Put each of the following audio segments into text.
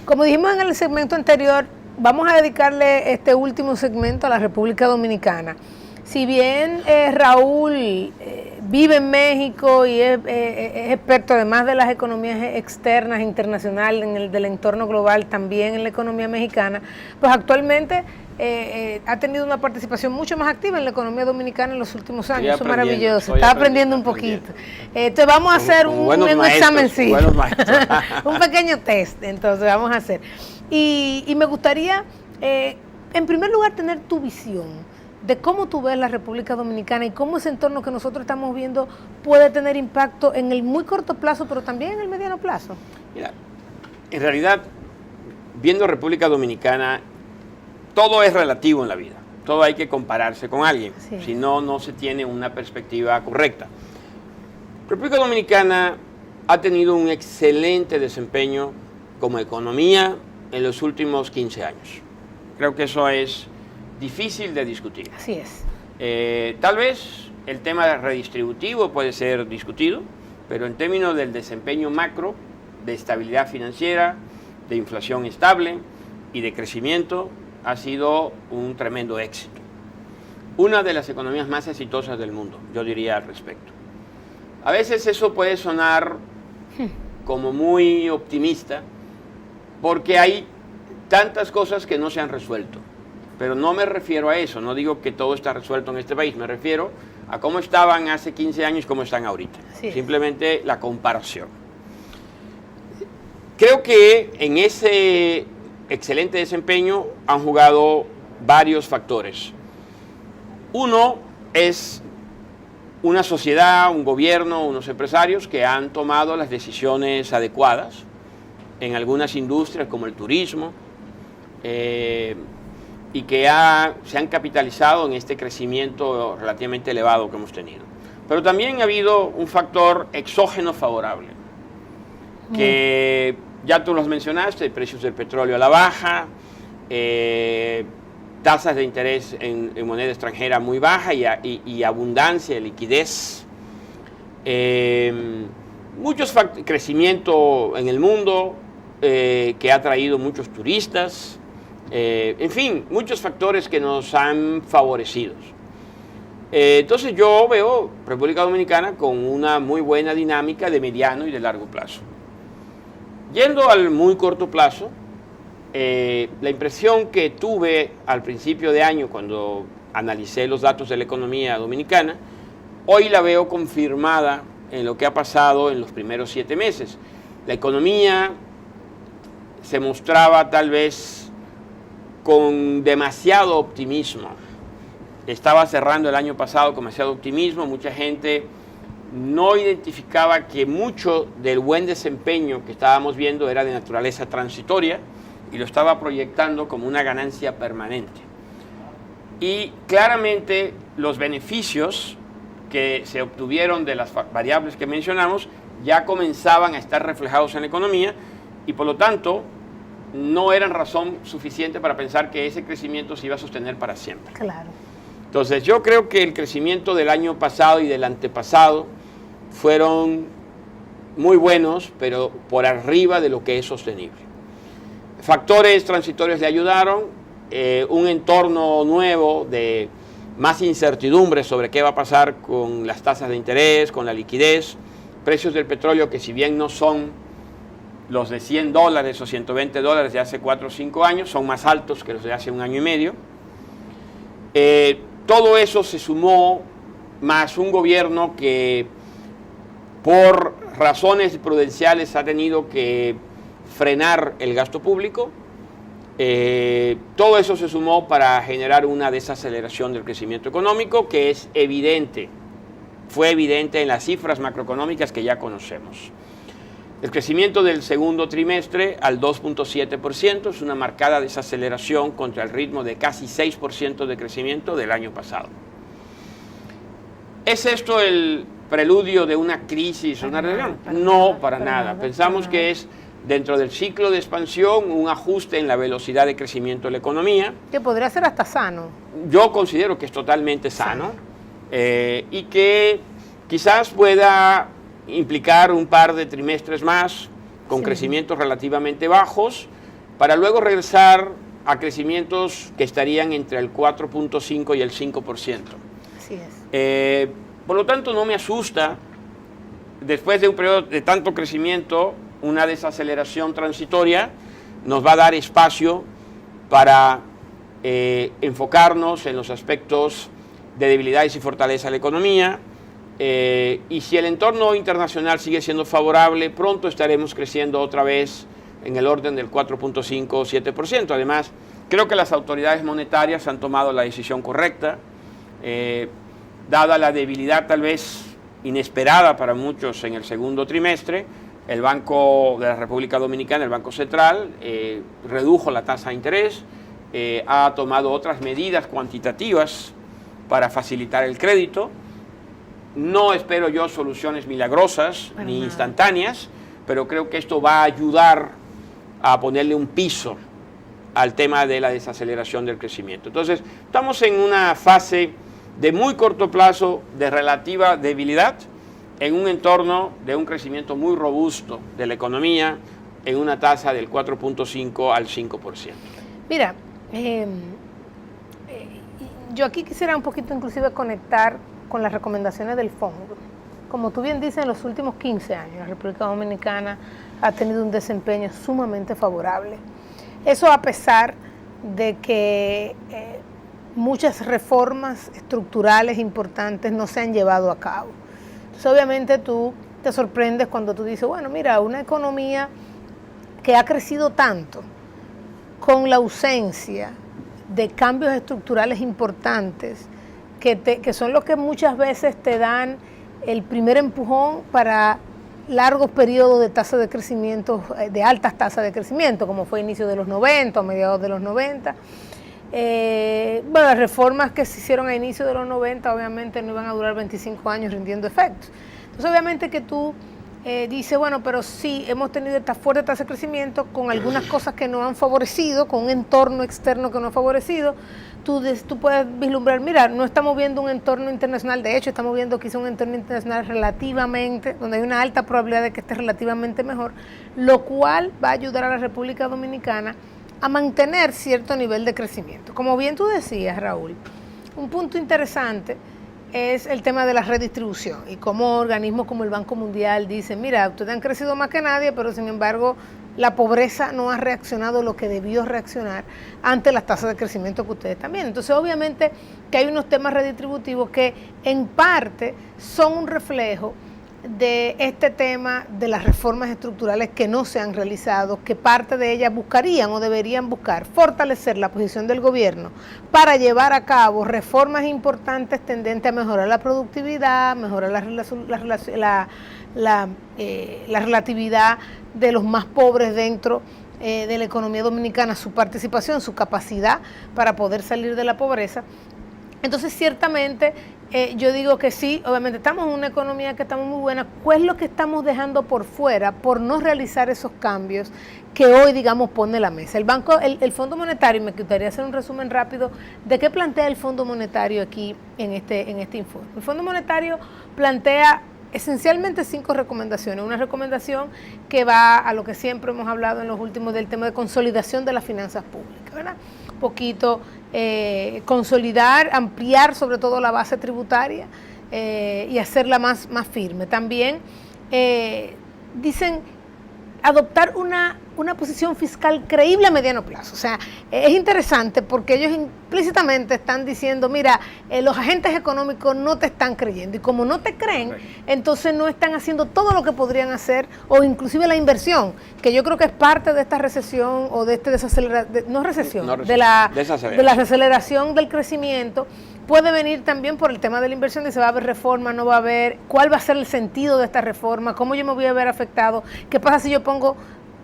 Como dijimos en el segmento anterior, vamos a dedicarle este último segmento a la República Dominicana. Si bien Raúl vive en México y es experto, además de las economías externas, internacionales, en el del entorno global, también en la economía mexicana, pues actualmente ha tenido una participación mucho más activa en la economía dominicana en los últimos años. Eso es maravilloso. Está aprendiendo un poquito. Entonces vamos a hacer un examencito, un pequeño test. Entonces vamos a hacer. Y me gustaría, en primer lugar, tener tu visión de cómo tú ves la República Dominicana y cómo ese entorno que nosotros estamos viendo puede tener impacto en el muy corto plazo, pero también en el mediano plazo. Mira, en realidad, viendo República Dominicana, todo es relativo en la vida. Todo hay que compararse con alguien. Sí. Si no, no se tiene una perspectiva correcta. República Dominicana ha tenido un excelente desempeño como economía en los últimos 15 años. Creo que eso es difícil de discutir. Así es. Tal vez el tema redistributivo puede ser discutido, pero en términos del desempeño macro, de estabilidad financiera, de inflación estable y de crecimiento, ha sido un tremendo éxito. Una de las economías más exitosas del mundo, yo diría al respecto. A veces eso puede sonar como muy optimista, porque hay tantas cosas que no se han resuelto. Pero no me refiero a eso, no digo que todo está resuelto en este país, me refiero a cómo estaban hace 15 años y cómo están ahorita. Sí. Simplemente la comparación. Creo que en ese excelente desempeño han jugado varios factores. Uno es una sociedad, un gobierno, unos empresarios que han tomado las decisiones adecuadas en algunas industrias como el turismo, y que se han capitalizado en este crecimiento relativamente elevado que hemos tenido. Pero también ha habido un factor exógeno favorable, que ya tú los mencionaste, precios del petróleo a la baja, tasas de interés en moneda extranjera muy baja y abundancia de liquidez, crecimiento en el mundo que ha traído muchos turistas, en fin, muchos factores que nos han favorecido. Entonces yo veo República Dominicana con una muy buena dinámica de mediano y de largo plazo. Yendo al muy corto plazo, la impresión que tuve al principio de año cuando analicé los datos de la economía dominicana, hoy la veo confirmada en lo que ha pasado en los primeros 7 meses. La economía se mostraba tal vez con demasiado optimismo. Estaba cerrando el año pasado con demasiado optimismo. Mucha gente no identificaba que mucho del buen desempeño que estábamos viendo era de naturaleza transitoria y lo estaba proyectando como una ganancia permanente. Y claramente los beneficios que se obtuvieron de las variables que mencionamos ya comenzaban a estar reflejados en la economía y por lo tanto no eran razón suficiente para pensar que ese crecimiento se iba a sostener para siempre. Claro. Entonces yo creo que el crecimiento del año pasado y del antepasado fueron muy buenos, pero por arriba de lo que es sostenible. Factores transitorios le ayudaron, un entorno nuevo de más incertidumbre sobre qué va a pasar con las tasas de interés, con la liquidez, precios del petróleo que si bien no son los de $100 o $120 de hace 4 o 5 años, son más altos que los de hace 1 año y medio. Todo eso se sumó más un gobierno que por razones prudenciales ha tenido que frenar el gasto público. Todo eso se sumó para generar una desaceleración del crecimiento económico que es evidente, fue evidente en las cifras macroeconómicas que ya conocemos. El crecimiento del segundo trimestre al 2.7% es una marcada desaceleración contra el ritmo de casi 6% de crecimiento del año pasado. ¿Es esto el preludio de una crisis o una recesión? No, para nada. Pensamos que es dentro del ciclo de expansión un ajuste en la velocidad de crecimiento de la economía. Que podría ser hasta sano. Yo considero que es totalmente sano y que quizás pueda implicar un par de trimestres más con crecimientos relativamente bajos para luego regresar a crecimientos que estarían entre el 4.5 y el 5%. Así es. Por lo tanto, no me asusta, después de un periodo de tanto crecimiento, una desaceleración transitoria nos va a dar espacio para enfocarnos en los aspectos de debilidades y fortaleza de la economía, y si el entorno internacional sigue siendo favorable, pronto estaremos creciendo otra vez en el orden del 4.5 o 7%. Además, creo que las autoridades monetarias han tomado la decisión correcta, dada la debilidad tal vez inesperada para muchos en el segundo trimestre. El Banco de la República Dominicana, el Banco Central, redujo la tasa de interés, ha tomado otras medidas cuantitativas para facilitar el crédito. No espero yo soluciones milagrosas ni instantáneas, pero creo que esto va a ayudar a ponerle un piso al tema de la desaceleración del crecimiento. Entonces, estamos en una fase de muy corto plazo de relativa debilidad, en un entorno de un crecimiento muy robusto de la economía, en una tasa del 4.5 al 5%. Mira, yo aquí quisiera un poquito inclusive conectar con las recomendaciones del fondo. Como tú bien dices, en los últimos 15 años la República Dominicana ha tenido un desempeño sumamente favorable. Eso a pesar de que muchas reformas estructurales importantes no se han llevado a cabo. Entonces, obviamente tú te sorprendes cuando tú dices, bueno, mira, una economía que ha crecido tanto con la ausencia de cambios estructurales importantes que son los que muchas veces te dan el primer empujón para largos periodos de tasa de crecimiento, de altas tasas de crecimiento, como fue a inicio de los 90 o mediados de los 90. Bueno, las reformas que se hicieron a inicio de los 90 obviamente no iban a durar 25 años rindiendo efectos. Entonces obviamente que tú dices, bueno, pero sí, hemos tenido esta fuerte tasa de crecimiento con algunas cosas que no han favorecido, con un entorno externo que no ha favorecido. Tú puedes vislumbrar, mira, no estamos viendo un entorno internacional, de hecho estamos viendo quizá un entorno internacional relativamente, donde hay una alta probabilidad de que esté relativamente mejor, lo cual va a ayudar a la República Dominicana a mantener cierto nivel de crecimiento. Como bien tú decías, Raúl, un punto interesante es el tema de la redistribución y cómo organismos como el Banco Mundial dicen, mira, ustedes han crecido más que nadie, pero sin embargo la pobreza no ha reaccionado lo que debió reaccionar ante las tasas de crecimiento que ustedes también. Entonces obviamente que hay unos temas redistributivos que en parte son un reflejo de este tema de las reformas estructurales que no se han realizado, que parte de ellas buscarían o deberían buscar fortalecer la posición del gobierno para llevar a cabo reformas importantes tendentes a mejorar la productividad, mejorar la relatividad de los más pobres dentro de la economía dominicana, su participación, su capacidad para poder salir de la pobreza. Entonces, ciertamente, yo digo que sí, obviamente estamos en una economía que estamos muy buena. ¿Cuál es lo que estamos dejando por fuera por no realizar esos cambios que hoy, digamos, pone la mesa? El Fondo Monetario, me gustaría hacer un resumen rápido de qué plantea el Fondo Monetario aquí en este informe. El Fondo Monetario plantea esencialmente 5 recomendaciones. Una recomendación que va a lo que siempre hemos hablado en los últimos del tema de consolidación de las finanzas públicas, ¿verdad? Un poquito consolidar, ampliar sobre todo la base tributaria y hacerla más firme. También dicen adoptar una posición fiscal creíble a mediano plazo. O sea, es interesante porque ellos implícitamente están diciendo, mira, los agentes económicos no te están creyendo y como no te creen, entonces no están haciendo todo lo que podrían hacer o inclusive la inversión, que yo creo que es parte de esta recesión o de este de la desaceleración del crecimiento. Puede venir también por el tema de la inversión, de si va a haber reforma, no va a haber, cuál va a ser el sentido de esta reforma, cómo yo me voy a ver afectado, qué pasa si yo pongo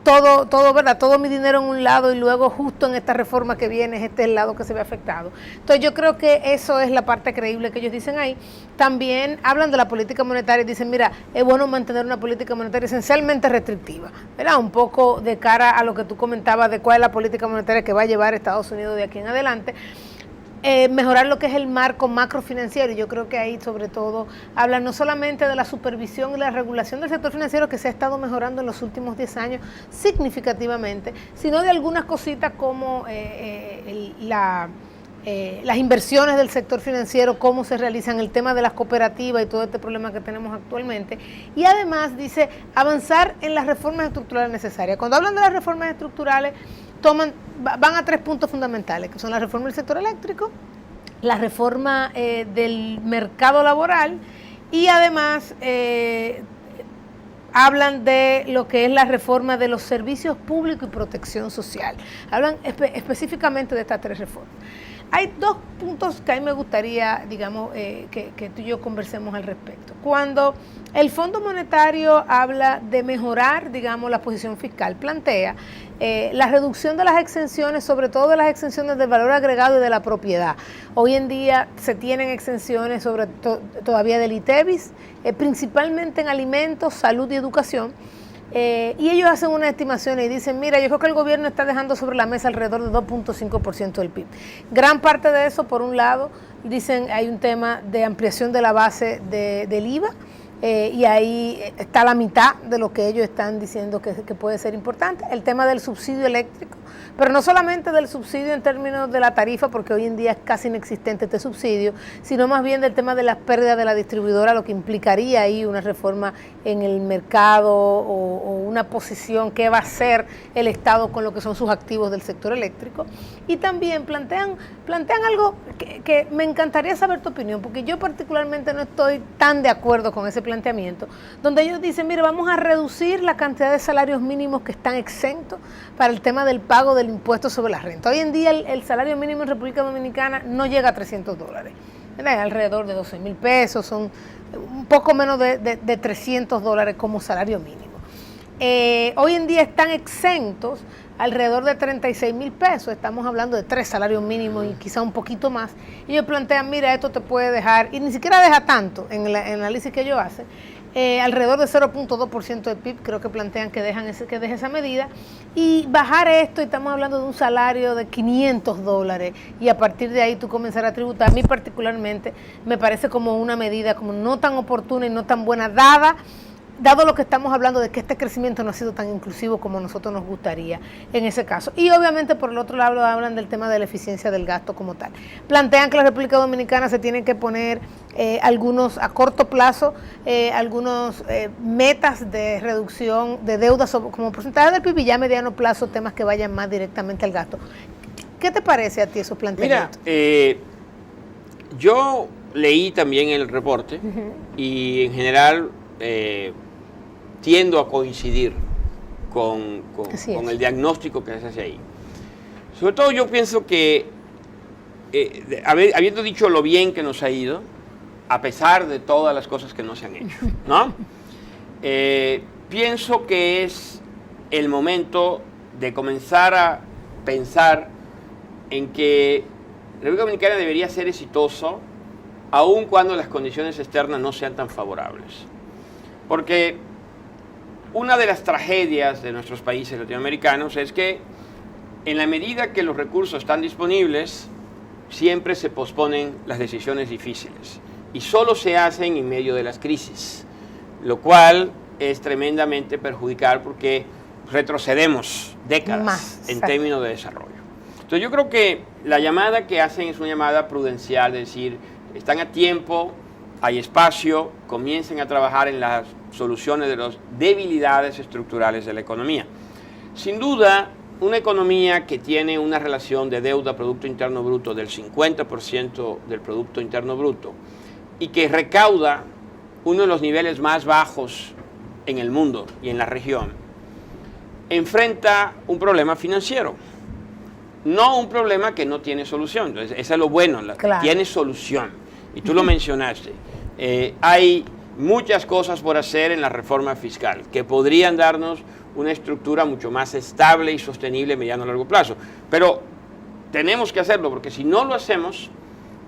todo mi dinero en un lado y luego justo en esta reforma que viene es el lado que se ve afectado. Entonces yo creo que eso es la parte creíble que ellos dicen ahí. También hablan de la política monetaria y dicen, mira, es bueno mantener una política monetaria esencialmente restrictiva, ¿verdad? Un poco de cara a lo que tú comentabas de cuál es la política monetaria que va a llevar Estados Unidos de aquí en adelante. mejorar lo que es el marco macrofinanciero. Yo creo que ahí sobre todo habla no solamente de la supervisión y la regulación del sector financiero, que se ha estado mejorando en los últimos 10 años significativamente, sino de algunas cositas como las inversiones del sector financiero, cómo se realizan, el tema de las cooperativas y todo este problema que tenemos actualmente. Y además dice avanzar en las reformas estructurales necesarias. Cuando hablan de las reformas estructurales, van a 3 puntos fundamentales, que son la reforma del sector eléctrico, la reforma del mercado laboral y además hablan de lo que es la reforma de los servicios públicos y protección social. Hablan específicamente de estas 3 reformas. Hay 2 puntos que a mí me gustaría, digamos, que tú y yo conversemos al respecto. Cuando el Fondo Monetario habla de mejorar, digamos, la posición fiscal, plantea la reducción de las exenciones, sobre todo de las exenciones del valor agregado y de la propiedad. Hoy en día se tienen exenciones todavía del ITEVIS, principalmente en alimentos, salud y educación. Y ellos hacen unas estimaciones y dicen, mira, yo creo que el gobierno está dejando sobre la mesa alrededor del 2.5% del PIB. Gran parte de eso, por un lado, dicen hay un tema de ampliación de la base del IVA, y ahí está la mitad de lo que ellos están diciendo que puede ser importante. El tema del subsidio eléctrico, pero no solamente del subsidio en términos de la tarifa, porque hoy en día es casi inexistente este subsidio, sino más bien del tema de las pérdidas de la distribuidora, lo que implicaría ahí una reforma en el mercado o una posición que va a hacer el Estado con lo que son sus activos del sector eléctrico. Y también plantean algo que me encantaría saber tu opinión, porque yo particularmente no estoy tan de acuerdo con ese planteamiento, donde ellos dicen, mire, vamos a reducir la cantidad de salarios mínimos que están exentos para el tema del pago del impuesto sobre la renta. Hoy en día el salario mínimo en República Dominicana no llega a $300, ¿verdad? Alrededor de 12,000 pesos, son un poco menos de $300 como salario mínimo. Hoy en día están exentos alrededor de 36,000 pesos, estamos hablando de 3 salarios mínimos y quizá un poquito más. Y ellos plantean, mira, esto te puede dejar, y ni siquiera deja tanto en el análisis que ellos hacen, alrededor de 0.2% del PIB, creo que plantean que deje esa medida, y bajar esto, y estamos hablando de un salario de $500, y a partir de ahí tú comenzar a tributar. A mí particularmente me parece como una medida como no tan oportuna y no tan buena, dado lo que estamos hablando de que este crecimiento no ha sido tan inclusivo como nosotros nos gustaría en ese caso. Y obviamente por el otro lado hablan del tema de la eficiencia del gasto como tal. Plantean que la República Dominicana se tiene que poner algunos a corto plazo, algunos metas de reducción de deuda como porcentaje del PIB, y ya a mediano plazo temas que vayan más directamente al gasto. ¿Qué te parece a ti esos planteamientos? Mira, yo leí también el reporte y en general tiendo a coincidir con el diagnóstico que se hace ahí. Sobre todo yo pienso que, habiendo dicho lo bien que nos ha ido, a pesar de todas las cosas que no se han hecho, ¿no? Pienso que es el momento de comenzar a pensar en que la República Dominicana debería ser exitoso aun cuando las condiciones externas no sean tan favorables. Porque una de las tragedias de nuestros países latinoamericanos es que en la medida que los recursos están disponibles, siempre se posponen las decisiones difíciles y solo se hacen en medio de las crisis, lo cual es tremendamente perjudicial porque retrocedemos décadas en términos de desarrollo. Entonces yo creo que la llamada que hacen es una llamada prudencial, es decir, están a tiempo, hay espacio, comiencen a trabajar en las soluciones de las debilidades estructurales de la economía. Sin duda, una economía que tiene una relación de deuda-Producto Interno Bruto del 50% del Producto Interno Bruto y que recauda uno de los niveles más bajos en el mundo y en la región, enfrenta un problema financiero. No un problema que no tiene solución. Entonces, eso es lo bueno, claro. Tiene solución. Y tú lo mencionaste. Hay muchas cosas por hacer en la reforma fiscal que podrían darnos una estructura mucho más estable y sostenible a mediano y largo plazo. Pero tenemos que hacerlo porque si no lo hacemos,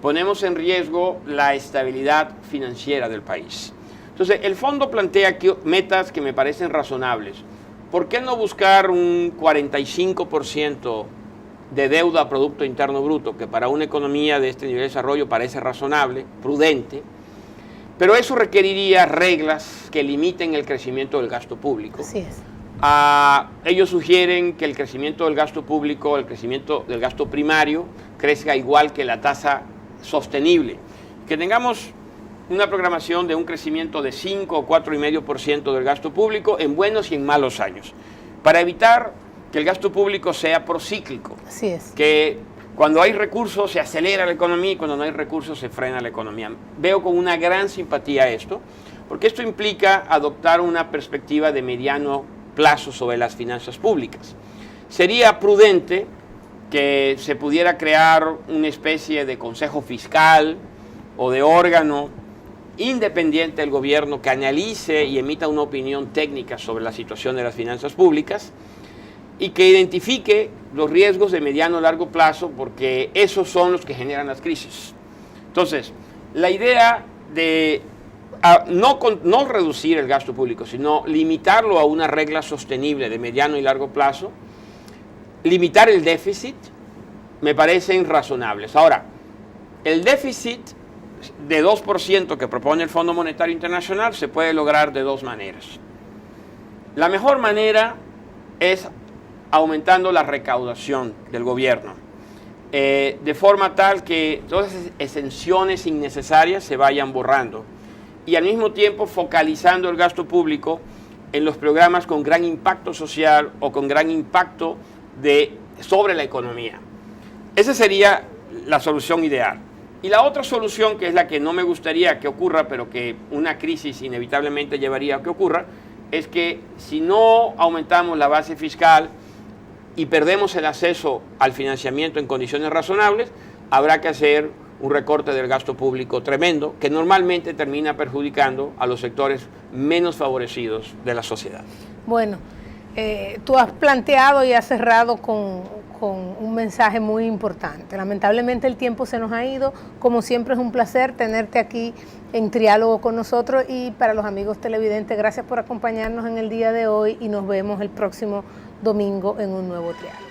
ponemos en riesgo la estabilidad financiera del país. Entonces, el fondo plantea aquí metas que me parecen razonables. ¿Por qué no buscar un 45% de deuda a Producto Interno Bruto, que para una economía de este nivel de desarrollo parece razonable, prudente, pero eso requeriría reglas que limiten el crecimiento del gasto público. Así es. Ellos sugieren que el crecimiento del gasto público, el crecimiento del gasto primario, crezca igual que la tasa sostenible. Que tengamos una programación de un crecimiento de 5 o 4,5% del gasto público en buenos y en malos años, para evitar que el gasto público sea procíclico. Así es. Que cuando hay recursos se acelera la economía y cuando no hay recursos se frena la economía. Veo con una gran simpatía esto, porque esto implica adoptar una perspectiva de mediano plazo sobre las finanzas públicas. Sería prudente que se pudiera crear una especie de consejo fiscal o de órgano independiente del gobierno que analice y emita una opinión técnica sobre la situación de las finanzas públicas y que identifique los riesgos de mediano a largo plazo, porque esos son los que generan las crisis. Entonces, la idea de no reducir el gasto público, sino limitarlo a una regla sostenible de mediano y largo plazo, limitar el déficit, me parecen razonables. Ahora, el déficit de 2% que propone el Fondo Monetario Internacional se puede lograr de dos maneras. La mejor manera es aumentando la recaudación del gobierno, de forma tal que todas esas exenciones innecesarias se vayan borrando y al mismo tiempo focalizando el gasto público en los programas con gran impacto social o con gran impacto sobre la economía. Esa sería la solución ideal. Y la otra solución, que es la que no me gustaría que ocurra, pero que una crisis inevitablemente llevaría a que ocurra, es que si no aumentamos la base fiscal y perdemos el acceso al financiamiento en condiciones razonables, habrá que hacer un recorte del gasto público tremendo, que normalmente termina perjudicando a los sectores menos favorecidos de la sociedad. Bueno, tú has planteado y has cerrado con un mensaje muy importante. Lamentablemente el tiempo se nos ha ido. Como siempre es un placer tenerte aquí en Triálogo con nosotros, y para los amigos televidentes, gracias por acompañarnos en el día de hoy y nos vemos el próximo domingo en un nuevo Triálogo.